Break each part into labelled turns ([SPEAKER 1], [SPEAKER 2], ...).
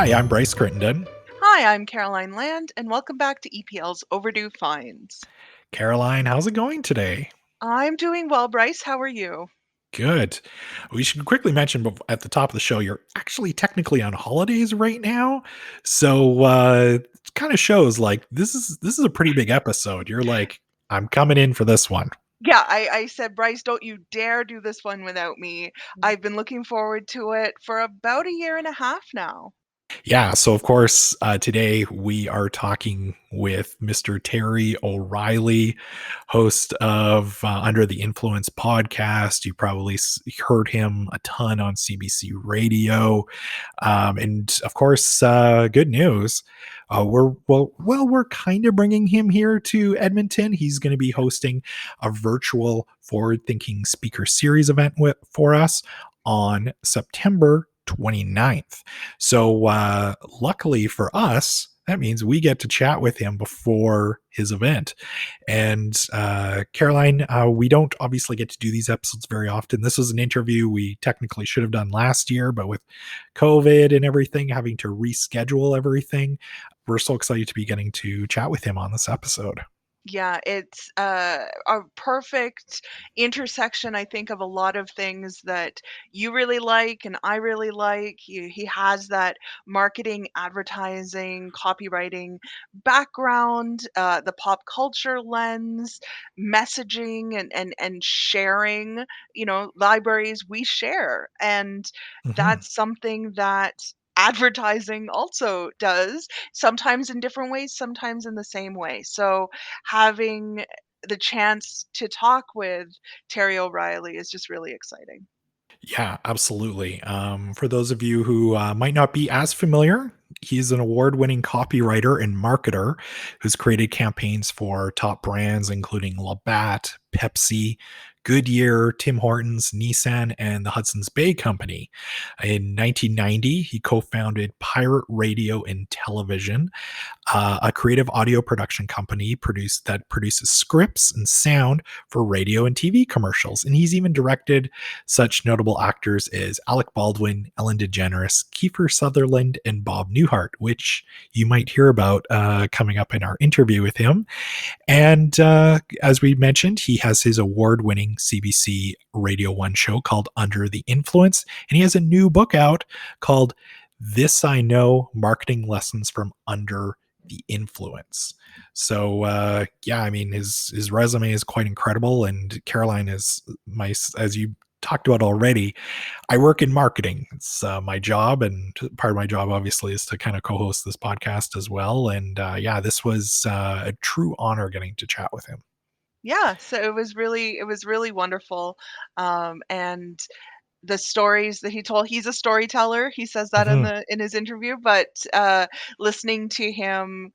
[SPEAKER 1] Hi, I'm Bryce Crittenden.
[SPEAKER 2] Hi, I'm Caroline Land, and welcome back to EPL's Overdue Finds.
[SPEAKER 1] Caroline, how's it going today?
[SPEAKER 2] I'm doing well, Bryce. How are you?
[SPEAKER 1] Good. We should quickly mention at the top of the show, you're actually technically on holidays right now. So it kind of shows like this is a pretty big episode. You're like, I'm coming in for this one.
[SPEAKER 2] Yeah, I said, Bryce, don't you dare do this one without me. I've been looking forward to it for about a year and a half now.
[SPEAKER 1] Yeah, so of course, today we are talking with Mr. Terry O'Reilly, host of Under the Influence podcast. You probably heard him a ton on CBC Radio, and of course, good news. We're kind of bringing him here to Edmonton. He's going to be hosting a virtual forward-thinking speaker series event for us on September 29th. So, luckily for us, that means we get to chat with him before his event. And Caroline, we don't obviously get to do these episodes very often. This was an interview we technically should have done last year, but with COVID and everything, having to reschedule everything, we're so excited to be getting to chat with him on this episode.
[SPEAKER 2] Yeah, it's a perfect intersection, I think, of a lot of things that you really like and I really like. He has that marketing, advertising, copywriting background, the pop culture lens, messaging, and sharing. Libraries we share, and
[SPEAKER 1] Mhm.
[SPEAKER 2] that's something that advertising also does, sometimes in different ways, sometimes in the same way. So having the chance to talk with Terry O'Reilly is just really exciting.
[SPEAKER 1] Yeah, absolutely. For those of you who might not be as familiar, he's an award winning copywriter and marketer who's created campaigns for top brands, including Labatt, Pepsi, Goodyear, Tim Hortons, Nissan, and the Hudson's Bay Company. In 1990, he co founded Pirate Radio and Television, a creative audio production company that produces scripts and sound for radio and TV commercials. And he's even directed such notable actors as Alec Baldwin, Ellen DeGeneres, Kiefer Sutherland, and Bob Newhart, which you might hear about coming up in our interview with him. And as we mentioned, he has his award winning CBC Radio 1 show called Under the Influence. And he has a new book out called This I Know Marketing Lessons from Under the Influence. So yeah, I mean his resume is quite incredible, and Caroline is my, as you talked about already, I work in marketing. It's my job, and part of my job obviously is to kind of co-host this podcast as well. And yeah, this was a true honor getting to chat with him.
[SPEAKER 2] Yeah, so it was really wonderful, and the stories that he told. He's a storyteller. He says that in
[SPEAKER 1] Mhm.
[SPEAKER 2] his interview, but listening to him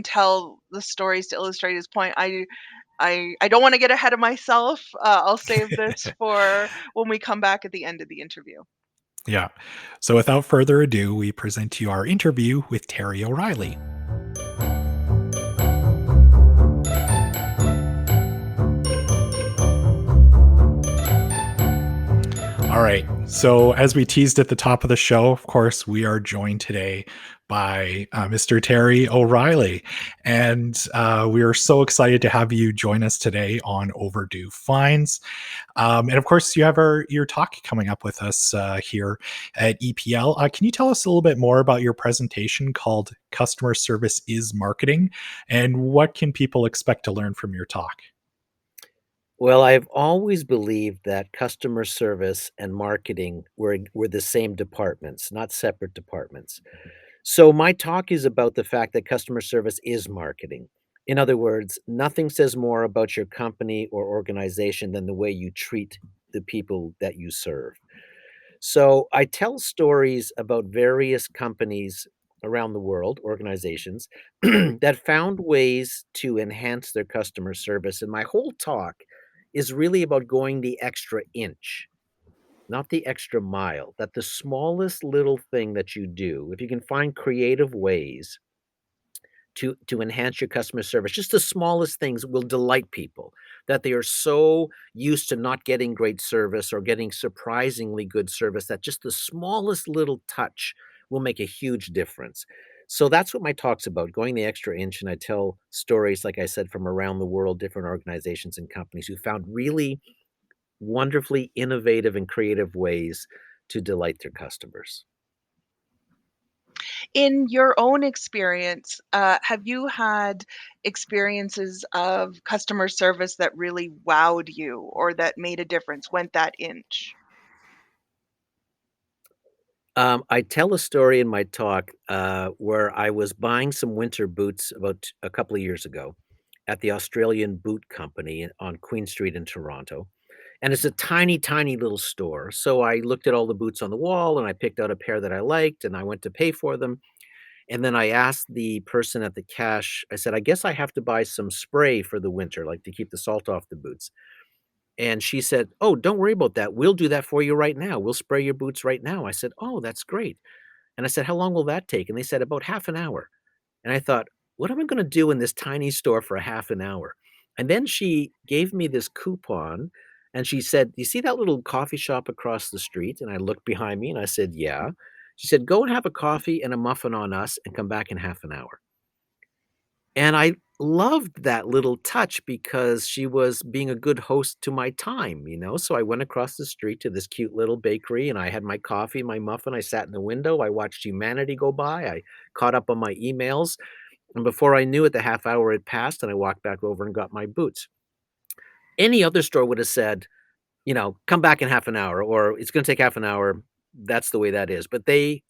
[SPEAKER 2] tell the stories to illustrate his point, I don't want to get ahead of myself. I'll save this for when we come back at the end of the interview.
[SPEAKER 1] Yeah. So without further ado, we present to you our interview with Terry O'Reilly. All right. So, as we teased at the top of the show, of course, we are joined today by Mr. Terry O'Reilly. And we are so excited to have you join us today on Overdue Finds. And of course, you have your talk coming up with us here at EPL. Can you tell us a little bit more about your presentation called Customer Service is Marketing? And what can people expect to learn from your talk?
[SPEAKER 3] Well, I've always believed that customer service and marketing were the same departments, not separate departments. So my talk is about the fact that customer service is marketing. In other words, nothing says more about your company or organization than the way you treat the people that you serve. So I tell stories about various companies around the world, organizations, that found ways to enhance their customer service. And my whole talk is really about going the extra inch, not the extra mile, that the smallest little thing that you do, if you can find creative ways to enhance your customer service, just the smallest things will delight people, that they are so used to not getting great service or getting surprisingly good service that just the smallest little touch will make a huge difference. So that's what my talk's about, going the extra inch, and I tell stories, like I said, from around the world, different organizations and companies who found really wonderfully innovative and creative ways to delight their customers.
[SPEAKER 2] In your own experience, have you had experiences of customer service that really wowed you or that made a difference, went that inch?
[SPEAKER 3] I tell a story in my talk, where I was buying some winter boots about a couple of years ago at the Australian Boot Company on Queen Street in Toronto, and it's a tiny, tiny little store. So I looked at all the boots on the wall, and I picked out a pair that I liked, and I went to pay for them, and then I asked the person at the cash, I said, "I guess I have to buy some spray for the winter, like, to keep the salt off the boots." And she said, "Oh, don't worry about that. We'll do that for you right now. We'll spray your boots right now." I said, "Oh, that's great." And I said, "How long will that take?" And they said, "About half an hour." And I thought, "What am I gonna do in this tiny store for a half an hour?" And then she gave me this coupon, and she said, "You see that little coffee shop across the street?" And I looked behind me, and I said, "Yeah." She said, "Go and have a coffee and a muffin on us and come back in half an hour." And I loved that little touch because she was being a good host to my time, you know? So I went across the street to this cute little bakery, and I had my coffee, my muffin, I sat in the window, I watched humanity go by, I caught up on my emails, and before I knew it, the half hour had passed, and I walked back over and got my boots. Any other store would have said, you know, "Come back in half an hour," or, "It's gonna take half an hour." That's the way that is, but they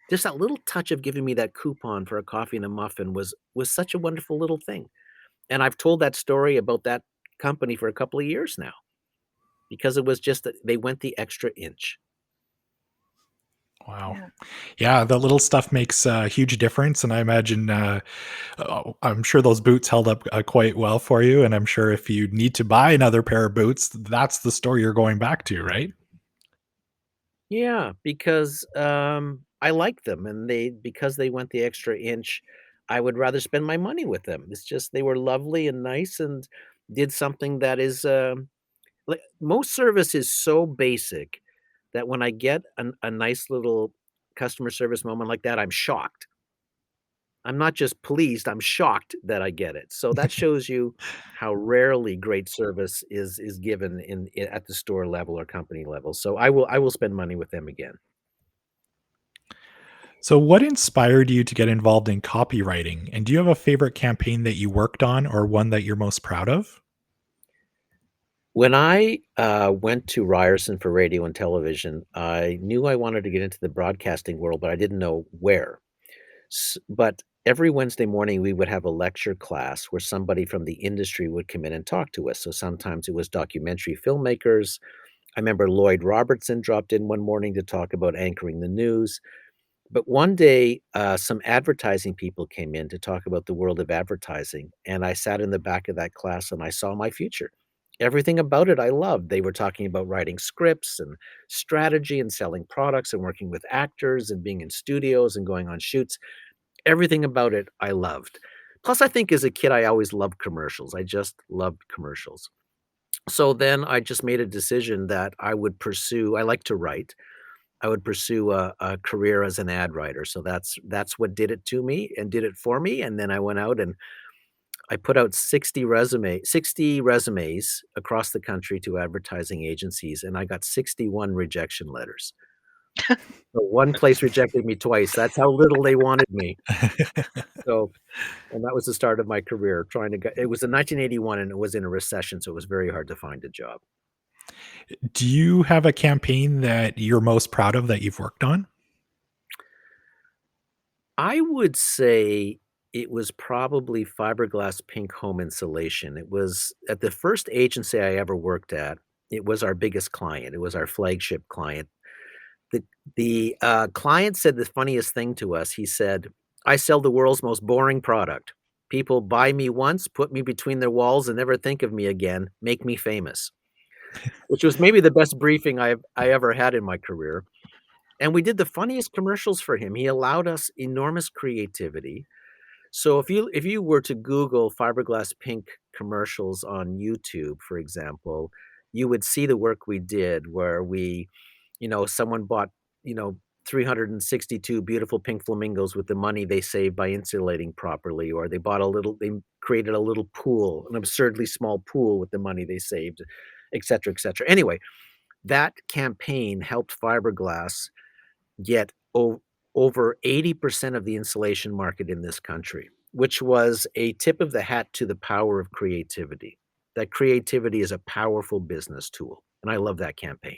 [SPEAKER 3] just that little touch of giving me that coupon for a coffee and a muffin was such a wonderful little thing. And I've told that story about that company for a couple of years now because it was just that they went the extra inch.
[SPEAKER 1] Wow.
[SPEAKER 2] Yeah.
[SPEAKER 1] Yeah, the little stuff makes a huge difference, and I imagine, I'm sure those boots held up, quite well for you, and I'm sure if you need to buy another pair of boots, that's the store you're going back to, right?
[SPEAKER 3] Yeah, because, I like them and they because they went the extra inch, I would rather spend my money with them. It's just they were lovely and nice and did something that is, like most service is so basic that when I get a nice little customer service moment like that, I'm shocked. I'm not just pleased, I'm shocked that I get it. So that shows you how rarely great service is given at the store level or company level. So I will spend money with them again.
[SPEAKER 1] So what inspired you to get involved in copywriting, and do you have a favorite campaign that you worked on or one that you're most proud of?
[SPEAKER 3] When I, went to Ryerson for radio and television, I knew I wanted to get into the broadcasting world, but I didn't know where. But every Wednesday morning, we would have a lecture class where somebody from the industry would come in and talk to us. So sometimes it was documentary filmmakers. I remember Lloyd Robertson dropped in one morning to talk about anchoring the news. But one day, some advertising people came in to talk about the world of advertising, and I sat in the back of that class and I saw my future. Everything about it I loved. They were talking about writing scripts and strategy and selling products and working with actors and being in studios and going on shoots. Everything about it I loved. Plus, I think as a kid, I always loved commercials. I just loved commercials. So then I just made a decision that I like to write. I would pursue a career as an ad writer. So that's what did it to me and did it for me. And then I went out and I put out 60 resumes across the country to advertising agencies, and I got 61 rejection letters. So one place rejected me twice. That's how little they wanted me. So and that was the start of my career trying to get it was in 1981 and it was in a recession, so it was very hard to find a job.
[SPEAKER 1] Do you have a campaign that you're most proud of that you've worked on?
[SPEAKER 3] I would say it was probably fiberglass pink home insulation. It was at the first agency I ever worked at, it was our biggest client. It was our flagship client. The the client said the funniest thing to us. He said, "I sell the world's most boring product. People buy me once, put me between their walls, and never think of me again. Make me famous." Which was maybe the best briefing I ever had in my career. And we did the funniest commercials for him. He allowed us enormous creativity. So if you were to Google fiberglass pink commercials on YouTube, for example, you would see the work we did where we, someone bought, you know, 362 beautiful pink flamingos with the money they saved by insulating properly, or they created a little pool, an absurdly small pool with the money they saved, et cetera, et cetera. Anyway, that campaign helped fiberglass get over 80% of the insulation market in this country, which was a tip of the hat to the power of creativity. That creativity is a powerful business tool, and I love that campaign.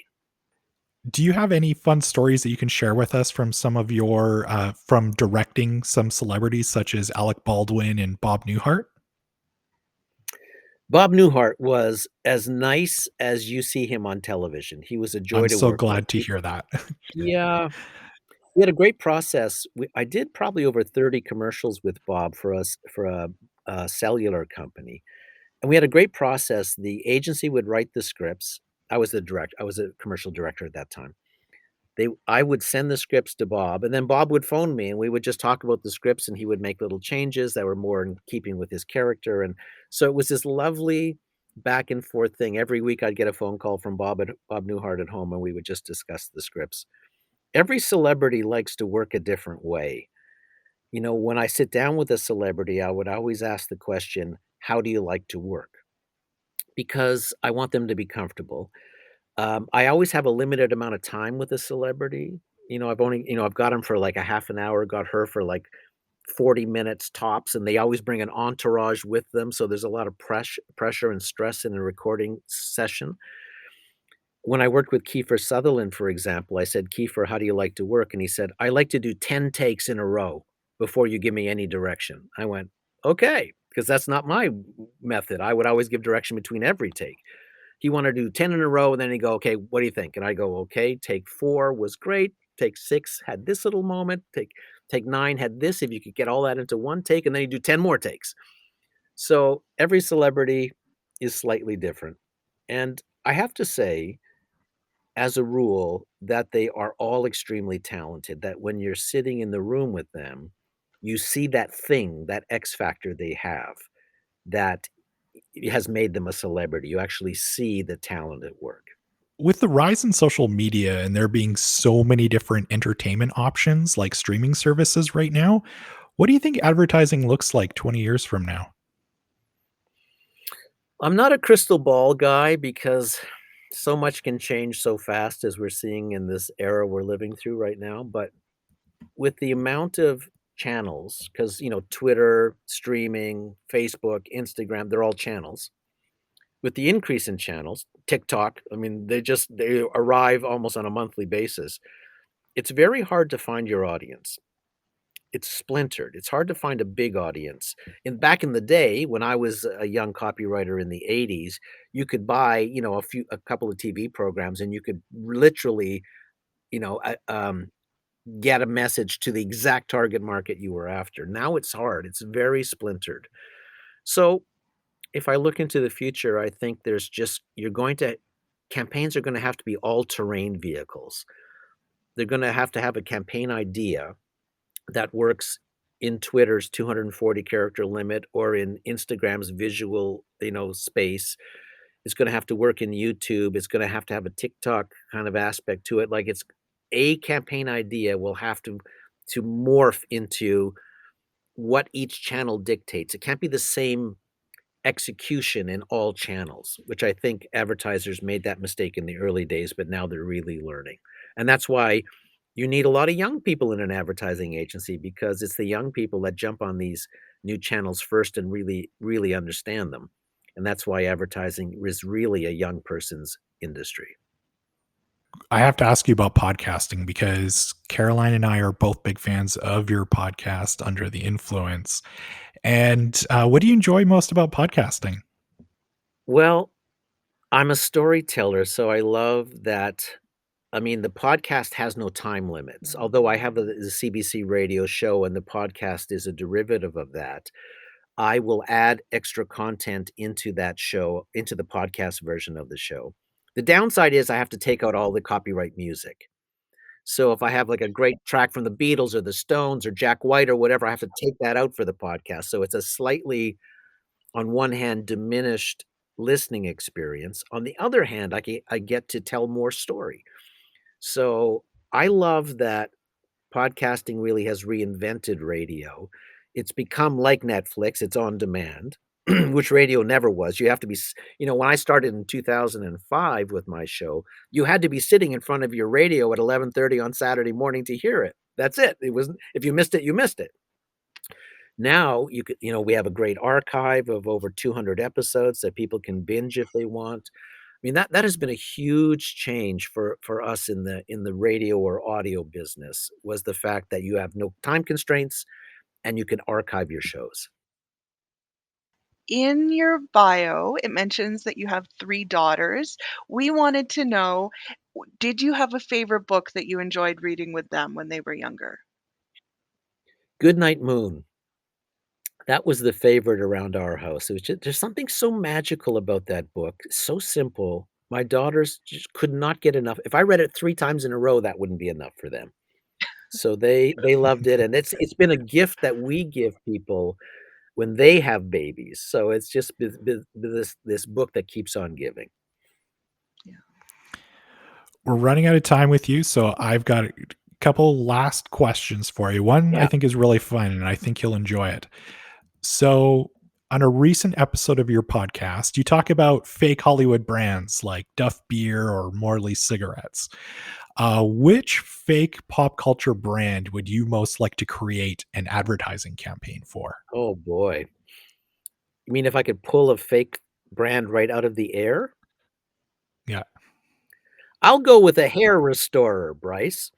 [SPEAKER 1] Do you have any fun stories that you can share with us from some of your from directing some celebrities such as Alec Baldwin and Bob Newhart?
[SPEAKER 3] Bob Newhart was as nice as you see him on television. He was a joy
[SPEAKER 1] I'm
[SPEAKER 3] to
[SPEAKER 1] so
[SPEAKER 3] work with.
[SPEAKER 1] glad to hear that.
[SPEAKER 3] Yeah, we had a great process. I did probably over 30 commercials with Bob for a cellular company, and we had a great process. The agency would write the scripts. I was a commercial director at that time. I would send the scripts to Bob, and then Bob would phone me, and we would just talk about the scripts, and he would make little changes that were more in keeping with his character, and so it was this lovely back and forth thing. Every week, I'd get a phone call from Bob Newhart at home, and we would just discuss the scripts. Every celebrity likes to work a different way. You know, when I sit down with a celebrity, I would always ask the question, "How do you like to work?" Because I want them to be comfortable. I always have a limited amount of time with a celebrity. I've got them for like a half an hour, got her for like 40 minutes tops, and they always bring an entourage with them. So there's a lot of pressure and stress in a recording session. When I worked with Kiefer Sutherland, for example, I said, "Kiefer, how do you like to work?" And he said, "I like to do 10 takes in a row before you give me any direction." I went, "Okay," because that's not my method. I would always give direction between every take. He wanted to do 10 in a row, and then he'd go, "Okay, what do you think?" And I go, "Okay, take 4 was great. Take 6 had this little moment. Take 9 had this. If you could get all that into one take, and then you do 10 more takes." So every celebrity is slightly different. And I have to say, as a rule, that they are all extremely talented, that when you're sitting in the room with them, you see that thing, that X factor they have that has made them a celebrity. You actually see the talent at work.
[SPEAKER 1] With the rise in social media and there being so many different entertainment options like streaming services right now, what do you think advertising looks like 20 years from now?
[SPEAKER 3] I'm not a crystal ball guy because so much can change so fast as we're seeing in this era we're living through right now. But with the amount of channels, because, Twitter, streaming, Facebook, Instagram, they're all channels. With the increase in channels, TikTok, I mean, they arrive almost on a monthly basis. It's very hard to find your audience. It's splintered. It's hard to find a big audience. And back in the day, when I was a young copywriter in the '80s, you could buy, a couple of TV programs, and you could literally, you know, uh, um, get a message to the exact target market you were after. Now it's hard. It's very splintered. So if I look into the future, I think campaigns are going to have to be all terrain vehicles. They're going to have a campaign idea that works in Twitter's 240 character limit or in Instagram's visual, space. It's gonna have to work in YouTube. It's gonna have to have a TikTok kind of aspect to it. Like, it's a campaign idea will have to morph into what each channel dictates. It can't be the same execution in all channels, which I think advertisers made that mistake in the early days, but now they're really learning. And that's why you need a lot of young people in an advertising agency because it's the young people that jump on these new channels first and really, really understand them. And that's why advertising is really a young person's industry.
[SPEAKER 1] I have to ask you about podcasting because Caroline and I are both big fans of your podcast, Under the Influence. And what do you enjoy most about podcasting?
[SPEAKER 3] Well, I'm a storyteller, so I love that. I mean, the podcast has no time limits. Although I have the CBC radio show and the podcast is a derivative of that, I will add extra content into that show, into the podcast version of the show. The downside is I have to take out all the copyright music. So if I have like a great track from the Beatles or the Stones or Jack White or whatever, I have to take that out for the podcast. So it's a slightly, on one hand, diminished listening experience. On the other hand, I get to tell more story. So I love that podcasting really has reinvented radio. It's become like Netflix, it's on demand, which radio never was. You have to be when I started in 2005 with my show, you had to be sitting in front of your radio at 11:30 on Saturday morning to hear it. That's it. It was if you missed it, you missed it. Now we have a great archive of over 200 episodes that people can binge if they want. I mean, that has been a huge change for us in the radio or audio business, was the fact that you have no time constraints and you can archive your shows.
[SPEAKER 2] In your bio, it mentions that you have 3 daughters. We wanted to know, did you have a favorite book that you enjoyed reading with them when they were younger?
[SPEAKER 3] Goodnight Moon, that was the favorite around our house. It was just there's something so magical about that book, so simple. My daughters just could not get enough. If I read it 3 times in a row, that wouldn't be enough for them. So they loved it, and it's been a gift that we give people when they have babies. So it's just this book that keeps on giving.
[SPEAKER 2] Yeah.
[SPEAKER 1] We're running out of time with you, so I've got a couple last questions for you. One I
[SPEAKER 3] Yeah.
[SPEAKER 1] think is really fun, and I think you'll enjoy it. So, on a recent episode of your podcast, you talk about fake Hollywood brands like Duff Beer or Morley cigarettes. Which fake pop culture brand would you most like to create an advertising campaign for?
[SPEAKER 3] Oh, boy. You mean if I could pull a fake brand right out of the air?
[SPEAKER 1] Yeah.
[SPEAKER 3] I'll go with a hair restorer, Bryce.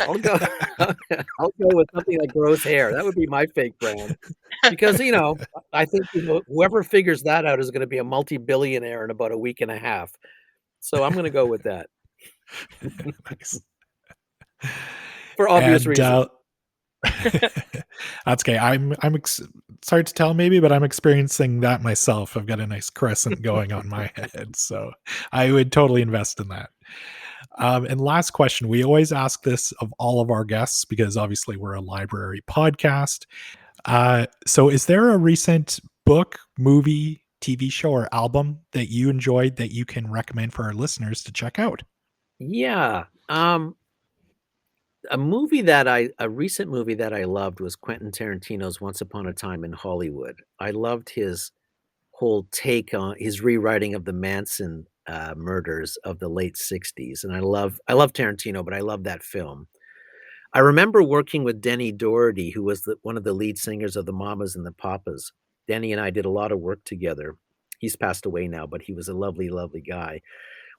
[SPEAKER 3] I'll go I'll go with something that grows hair. That would be my fake brand. Because, I think, whoever figures that out is gonna be a multi-billionaire in about a week and a half. So I'm gonna go with that
[SPEAKER 1] Nice.
[SPEAKER 3] for obvious
[SPEAKER 1] And
[SPEAKER 3] reasons.
[SPEAKER 1] that's okay. Sorry to tell, maybe, but I'm experiencing that myself. I've got a nice crescent going on my head, so I would totally invest in that. And last question, we always ask this of all of our guests because obviously we're a library podcast. So, is there a recent book, movie, TV show, or album that you enjoyed that you can recommend for our listeners to check out?
[SPEAKER 3] Yeah, a recent movie that I loved was Quentin Tarantino's Once Upon a Time in Hollywood. I loved his whole take on his rewriting of the Manson, murders of the late '60s, and I love Tarantino, but I love that film. I remember working with Denny Doherty, who was one of the lead singers of the Mamas and the Papas. Denny and I did a lot of work together. He's passed away now, but he was a lovely, lovely guy.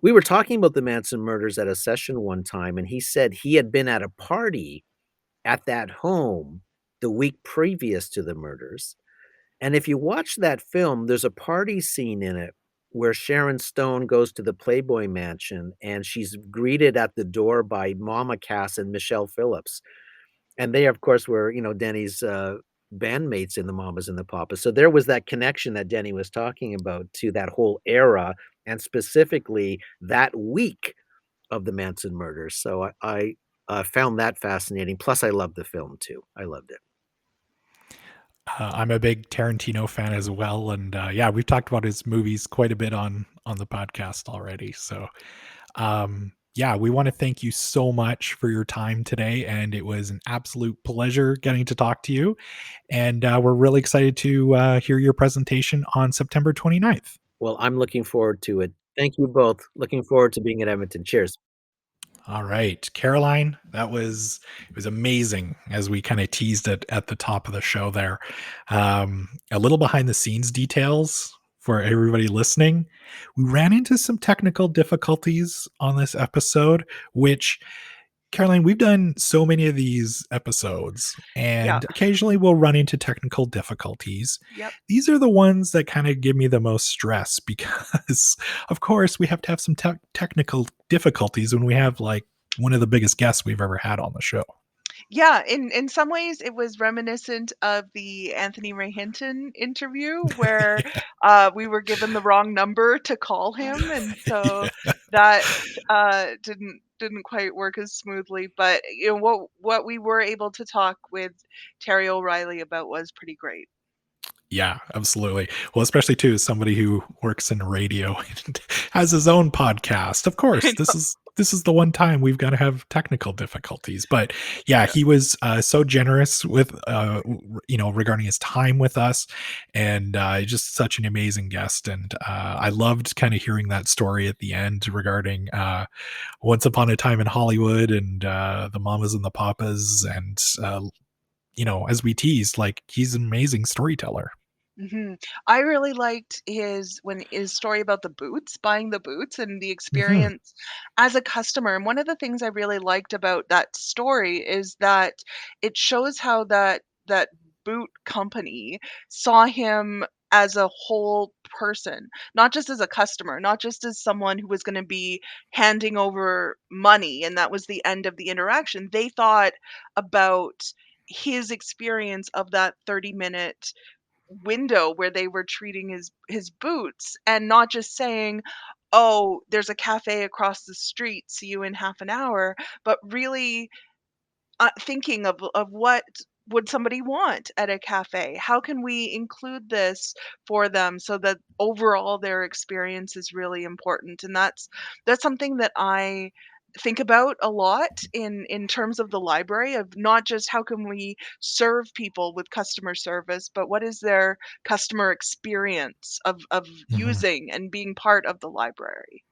[SPEAKER 3] We were talking about the Manson murders at a session one time, and he said he had been at a party at that home the week previous to the murders, and if you watch that film, there's a party scene in it where Sharon Stone goes to the Playboy Mansion, and she's greeted at the door by Mama Cass and Michelle Phillips, and they, of course, were, Denny's, bandmates in the Mamas and the Papas, so there was that connection that Denny was talking about to that whole era, and specifically that week of the Manson murders, so I found that fascinating, plus I loved the film too. I loved it.
[SPEAKER 1] I'm a big Tarantino fan as well, and yeah, we've talked about his movies quite a bit on the podcast already. So, yeah, we want to thank you so much for your time today, and it was an absolute pleasure getting to talk to you. And we're really excited to hear your presentation on September 29th.
[SPEAKER 3] Well, I'm looking forward to it. Thank you both. Looking forward to being in Edmonton. Cheers.
[SPEAKER 1] All right, Caroline, it was amazing as we kind of teased it at the top of the show there. A little behind the scenes details for everybody listening. We ran into some technical difficulties on this episode, which Caroline, we've done so many of these episodes,
[SPEAKER 2] Yeah.
[SPEAKER 1] and occasionally we'll run into technical difficulties.
[SPEAKER 2] Yep.
[SPEAKER 1] These are the ones that kind of give me the most stress because, of course, we have to have some technical difficulties when we have like one of the biggest guests we've ever had on the show.
[SPEAKER 2] Yeah, in some ways, it was reminiscent of the Anthony Ray Hinton interview where, we were given the wrong number to call him, and so that, didn't quite work as smoothly, but, what we were able to talk with Terry O'Reilly about was pretty great.
[SPEAKER 1] Yeah, absolutely. Well, especially too, as somebody who works in radio and has his own podcast. Of
[SPEAKER 2] I
[SPEAKER 1] course,
[SPEAKER 2] know.
[SPEAKER 1] this is the one time we've got to have technical difficulties. But yeah,
[SPEAKER 2] Yeah.
[SPEAKER 1] he was so generous with, regarding his time with us, and just such an amazing guest. And I loved kind of hearing that story at the end regarding Once Upon a Time in Hollywood and the mamas and the papas. And, as we teased, like, he's an amazing storyteller.
[SPEAKER 2] Mhm. I really liked his story about the boots, buying the boots and the
[SPEAKER 1] Hmm.
[SPEAKER 2] experience as a customer, and one of the things I really liked about that story is that it shows how that boot company saw him as a whole person, not just as a customer, not just as someone who was gonna be handing over money, and that was the end of the interaction. They thought about his experience of that 30-minute window where they were treating his boots and not just saying, "Oh, there's a cafe across the street, see you in half an hour," but really thinking of what would somebody want at a cafe? How can we include this for them so that overall their experience is really important? And that's something that I think about a lot in terms of the library of not just how can we serve people with customer service, but what is their customer experience of
[SPEAKER 1] Hmm.
[SPEAKER 2] using and being part of the library?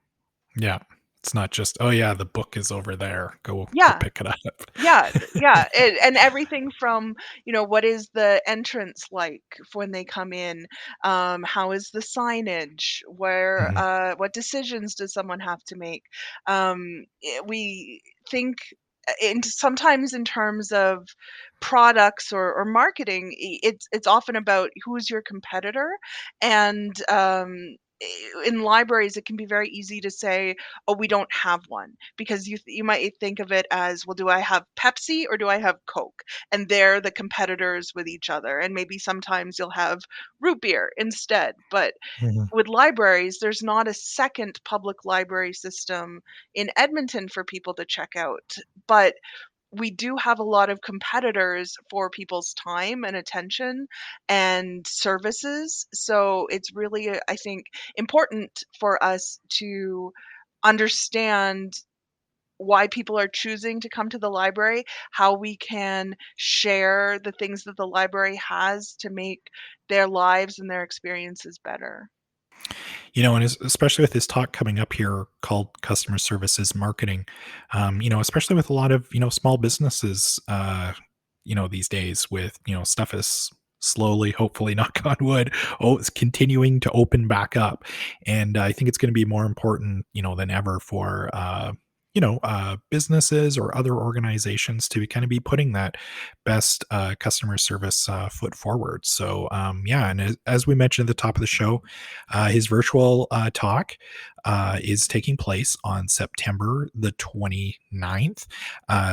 [SPEAKER 1] Yeah, it's not just, oh yeah, the book is over there. Go
[SPEAKER 2] Yeah.
[SPEAKER 1] pick it up.
[SPEAKER 2] Yeah, yeah, and everything from, what is the entrance like when they come in? How is the signage?
[SPEAKER 1] Mhm.
[SPEAKER 2] What decisions does someone have to make? We think sometimes in terms of products or marketing, it's often about who's your competitor, and in libraries, it can be very easy to say, "Oh, we don't have one," because you might think of it as, well, do I have Pepsi or do I have Coke? And they're the competitors with each other. And maybe sometimes you'll have root beer instead. But
[SPEAKER 1] Mhm.
[SPEAKER 2] with libraries, there's not a second public library system in Edmonton for people to check out. But we do have a lot of competitors for people's time and attention and services. So it's really, I think, important for us to understand why people are choosing to come to the library, how we can share the things that the library has to make their lives and their experiences better.
[SPEAKER 1] And especially with this talk coming up here called customer services marketing, especially with a lot of, small businesses, these days with, stuff is slowly, hopefully, knock on wood, it's continuing to open back up. And I think it's going to be more important, than ever for, businesses or other organizations to kind of be putting that best customer service foot forward. So, yeah, and as we mentioned at the top of the show, his virtual talk is taking place on September the 29th.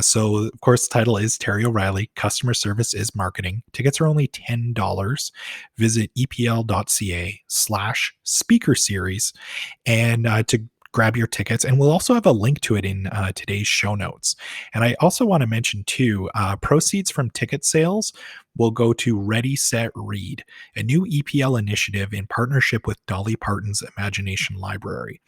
[SPEAKER 1] So, of course, the title is Terry O'Reilly Customer Service is Marketing. Tickets are only $10. Visit epl.ca/speaker series and to grab your tickets. And we'll also have a link to it in today's show notes. And I also want to mention, too, proceeds from ticket sales will go to Ready, Set, Read, a new EPL initiative in partnership with Dolly Parton's Imagination Library.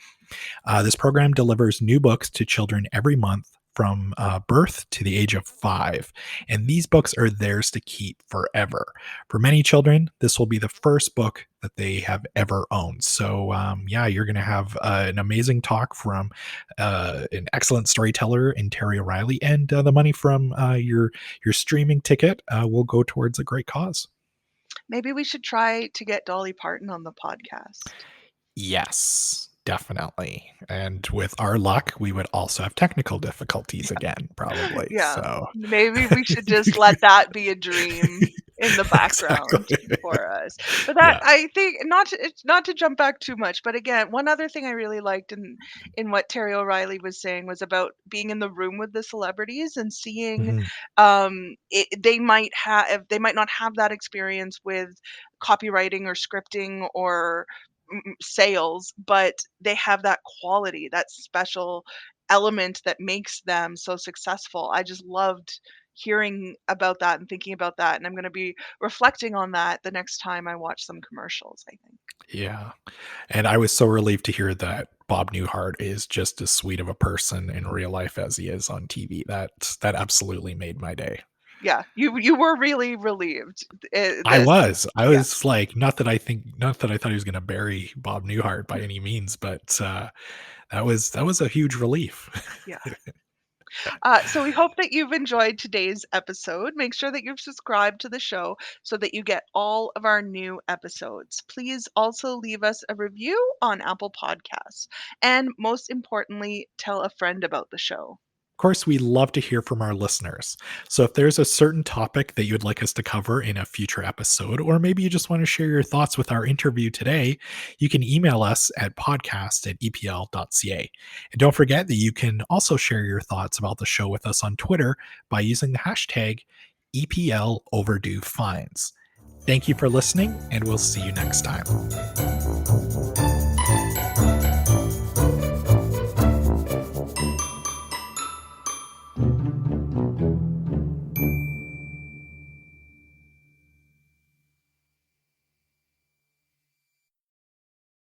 [SPEAKER 1] This program delivers new books to children every month from birth to the age of 5. And these books are theirs to keep forever. For many children, this will be the first book that they have ever owned. So, yeah, you're going to have an amazing talk from an excellent storyteller in Terry O'Reilly, and the money from your streaming ticket will go towards a great cause.
[SPEAKER 2] Maybe we should try to get Dolly Parton on the podcast.
[SPEAKER 1] Yes, definitely. And with our luck, we would also have technical difficulties again, probably.
[SPEAKER 2] Yeah,
[SPEAKER 1] So,
[SPEAKER 2] maybe we should just let that be a dream in the background
[SPEAKER 1] exactly.
[SPEAKER 2] for us. But that
[SPEAKER 1] Yeah.
[SPEAKER 2] I think not to jump back too much, but again, one other thing I really liked in what Terry O'Reilly was saying was about being in the room with the celebrities and seeing
[SPEAKER 1] Mhm.
[SPEAKER 2] they might not have that experience with copywriting or scripting or sales, but they have that quality, that special element that makes them so successful. I just loved hearing about that and thinking about that, and I'm gonna be reflecting on that the next time I watch some commercials, I think.
[SPEAKER 1] Yeah. And I was so relieved to hear that Bob Newhart is just as sweet of a person in real life as he is on TV. That absolutely made my day.
[SPEAKER 2] Yeah, you were really relieved,
[SPEAKER 1] I
[SPEAKER 2] this
[SPEAKER 1] was. I
[SPEAKER 2] yeah,
[SPEAKER 1] was like, not that I thought he was gonna bury Bob Newhart by any means, but that was a huge relief.
[SPEAKER 2] yeah. So we hope that you've enjoyed today's episode. Make sure that you've subscribed to the show so that you get all of our new episodes. Please also leave us a review on Apple Podcasts. And most importantly, tell a friend about the show.
[SPEAKER 1] Of course, we love to hear from our listeners. So if there's a certain topic that you'd like us to cover in a future episode, or maybe you just want to share your thoughts with our interview today, you can email us at podcast@epl.ca. And don't forget that you can also share your thoughts about the show with us on Twitter by using the hashtag EPL Overdue Finds. Thank you for listening, and we'll see you next time.